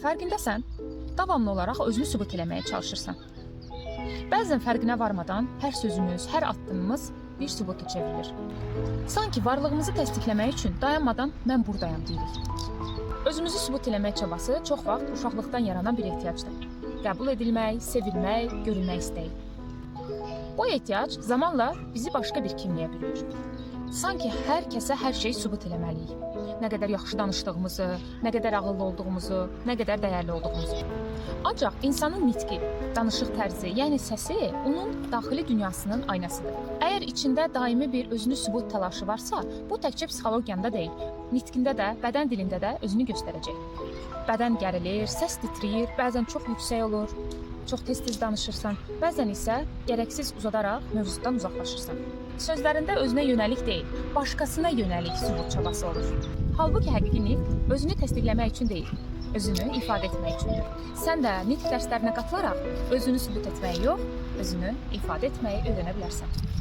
Fərqindəsən? Davamlı olaraq özünü sübut eləməyə çalışırsan. Bəzən fərqinə varmadan hər sözümüz, hər addımımız bir sübuta çevrilir. Sanki varlığımızı təsdiqləmək üçün dayanmadan mən buradayam deyirik. Özümüzü sübut eləmək çabası çox vaxt uşaqlıqdan yaranan bir ehtiyacdır. Qəbul edilmək, sevilmək, görülmək istəyi. Bu ehtiyac zamanla bizi başqa bir kimliyə bürüyür. Sanki hər kəsə hər şeyi sübut eləməliyik. Nə qədər yaxşı danışdığımızı, nə qədər ağıllı olduğumuzu, nə qədər dəyərli olduğumuzu. Ancaq insanın nitqi, danışıq tərzi, yəni səsi onun daxili dünyasının aynasıdır. Əgər içində daimi bir özünü sübut təlaşı varsa, bu təkcə psixologiyanda deyil, nitqində də, bədən dilində də özünü göstərəcək. Bədən gərilir, səs titrəyir, bəzən çox yüksək olur, çox tez-tez danışırsan, bəzən isə gərəksiz uzadaraq mövzudan uzaqlaşırsan. Sözlərində özünə yönəlik deyil, başqasına yönəlik sübut çabası olur. Halbuki həqiqi nitq özünü təsdiqləmək üçün deyil, özünü ifadə etmək üçündür. Sən də nitq dərslərinə qatılaraq özünü sübut etməyi yox, özünü ifadə etməyi öyrənə bilərsən.